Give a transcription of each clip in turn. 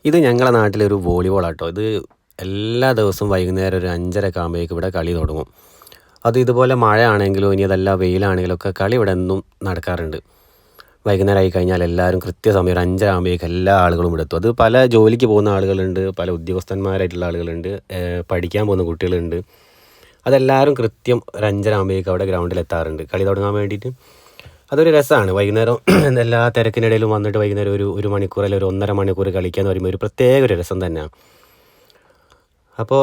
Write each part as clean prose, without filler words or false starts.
ഇത് ഞങ്ങളുടെ നാട്ടിലൊരു വോളിബോളാട്ടോ. ഇത് എല്ലാ ദിവസവും വൈകുന്നേരം ഒരു 5:30 ഒക്കെ ആകുമ്പോഴേക്കും ഇവിടെ കളി തുടങ്ങും. അത് ഇതുപോലെ മഴയാണെങ്കിലും ഇനി അതല്ല വെയിലാണെങ്കിലും ഒക്കെ കളി ഇവിടെ എന്നും നടക്കാറുണ്ട്. വൈകുന്നേരം ആയി കഴിഞ്ഞാൽ എല്ലാവരും കൃത്യസമയം ഒരു 5:30 ആകുമ്പോഴേക്കും എല്ലാ ആളുകളും ഇവിടെ എത്തും. അത് പല ജോലിക്ക് പോകുന്ന ആളുകളുണ്ട്, പല ഉദ്യോഗസ്ഥന്മാരായിട്ടുള്ള ആളുകളുണ്ട്, പഠിക്കാൻ പോകുന്ന കുട്ടികളുണ്ട്. അതെല്ലാവരും കൃത്യം ഒരു 5:30 ആകുമ്പോഴേക്കും അവിടെ ഗ്രൗണ്ടിൽ എത്താറുണ്ട് കളി തുടങ്ങാൻ വേണ്ടിയിട്ട്. അതൊരു രസമാണ്. വൈകുന്നേരം എല്ലാ തിരക്കിനിടയിലും വന്നിട്ട് വൈകുന്നേരം ഒരു മണിക്കൂർ അല്ലെങ്കിൽ ഒരു 1.5 മണിക്കൂർ കളിക്കാന്ന് പറയുമ്പോൾ ഒരു പ്രത്യേക ഒരു രസം തന്നെയാണ്. അപ്പോൾ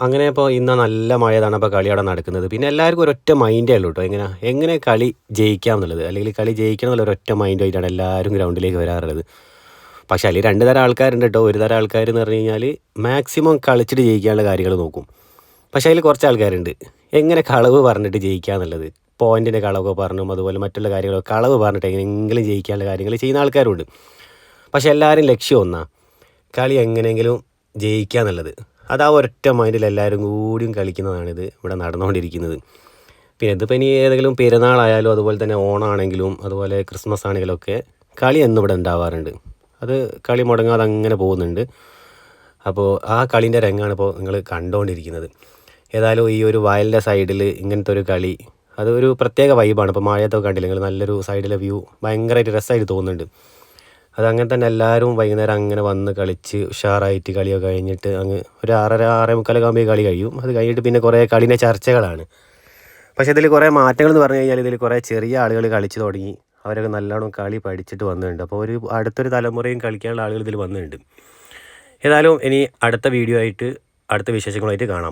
അങ്ങനെ ഇപ്പോൾ ഇന്ന് നല്ല മഴയതാണ് അപ്പോൾ കളി അവിടെ നടക്കുന്നത്. പിന്നെ എല്ലാവർക്കും ഒരൊറ്റ മൈൻഡേ ഉള്ളൂ കേട്ടോ, എങ്ങനെ കളി ജയിക്കാം എന്നുള്ളത്, അല്ലെങ്കിൽ കളി ജയിക്കണം എന്നുള്ള ഒരൊറ്റ മൈൻഡായിട്ടാണ് എല്ലാവരും ഗ്രൗണ്ടിലേക്ക് വരാറുള്ളത്. പക്ഷേ അതിൽ 2 തരം ആൾക്കാരുണ്ട് കേട്ടോ. ഒരു തരം ആൾക്കാർ എന്ന് പറഞ്ഞു കഴിഞ്ഞാൽ മാക്സിമം കളിച്ചിട്ട് ജയിക്കാനുള്ള കാര്യങ്ങൾ നോക്കും. പക്ഷേ അതിൽ കുറച്ച് ആൾക്കാരുണ്ട് എങ്ങനെ കളവ് പറഞ്ഞിട്ട് ജയിക്കുക എന്നുള്ളത്, പോയിൻറ്റിൻ്റെ കളവൊക്കെ പറഞ്ഞും അതുപോലെ മറ്റുള്ള കാര്യങ്ങളൊക്കെ കളവ് പറഞ്ഞിട്ട് എങ്ങനെയെങ്കിലും ജയിക്കാനുള്ള കാര്യങ്ങൾ ചെയ്യുന്ന ആൾക്കാരുണ്ട്. പക്ഷേ എല്ലാവരും ലക്ഷ്യം ഒന്നാണ്, കളി എങ്ങനെയെങ്കിലും ജയിക്കുക എന്നുള്ളത്. അത് ആ ഒരൊറ്റ മൈൻഡിൽ എല്ലാവരും കൂടിയും കളിക്കുന്നതാണിത് ഇവിടെ നടന്നുകൊണ്ടിരിക്കുന്നത്. പിന്നെ ഇതിപ്പോൾ ഇനി ഏതെങ്കിലും പെരുന്നാളായാലും അതുപോലെ തന്നെ ഓണമാണെങ്കിലും അതുപോലെ ക്രിസ്മസ് ആണെങ്കിലും ഒക്കെ കളി എന്നും ഇവിടെ ഉണ്ടാവാറുണ്ട്. അത് കളി മുടങ്ങാതെ അങ്ങനെ പോകുന്നുണ്ട്. അപ്പോൾ ആ കളീൻ്റെ രംഗമാണ് ഇപ്പോൾ നിങ്ങൾ കണ്ടുകൊണ്ടിരിക്കുന്നത്. ഏതായാലും ഈ ഒരു വയലിൻ്റെ സൈഡിൽ ഇങ്ങനത്തെ ഒരു കളി, അതൊരു പ്രത്യേക വൈബാണ്. ഇപ്പോൾ മഴയത്തൊക്കെ കണ്ടില്ല നിങ്ങൾ, നല്ലൊരു സൈഡിലെ വ്യൂ ഭയങ്കരമായിട്ട് രസമായിട്ട് തോന്നുന്നുണ്ട്. അതങ്ങനെ തന്നെ എല്ലാവരും വൈകുന്നേരം അങ്ങനെ വന്ന് കളിച്ച് ഉഷാറായിട്ട് കളിയൊക്കെ കഴിഞ്ഞിട്ട് അങ്ങ് ഒരു 6:30 6:45 ആകുമ്പോൾ കളി കഴിയും. അത് കഴിഞ്ഞിട്ട് പിന്നെ കുറേ കളീൻ്റെ ചർച്ചകളാണ്. പക്ഷേ ഇതിൽ കുറേ മാറ്റങ്ങൾ എന്ന് പറഞ്ഞു കഴിഞ്ഞാൽ ഇതിൽ കുറേ ചെറിയ ആളുകൾ കളിച്ച് തുടങ്ങി, അവരൊക്കെ നല്ലോണം കളി പഠിച്ചിട്ട് വന്നിട്ടുണ്ട്. അപ്പോൾ ഒരു അടുത്തൊരു തലമുറയും കളിക്കാനുള്ള ആളുകൾ ഇതിൽ വന്നിട്ടുണ്ട്. ഏതായാലും ഇനി അടുത്ത വീഡിയോ ആയിട്ട് അടുത്ത വിശേഷങ്ങളായിട്ട് കാണാം.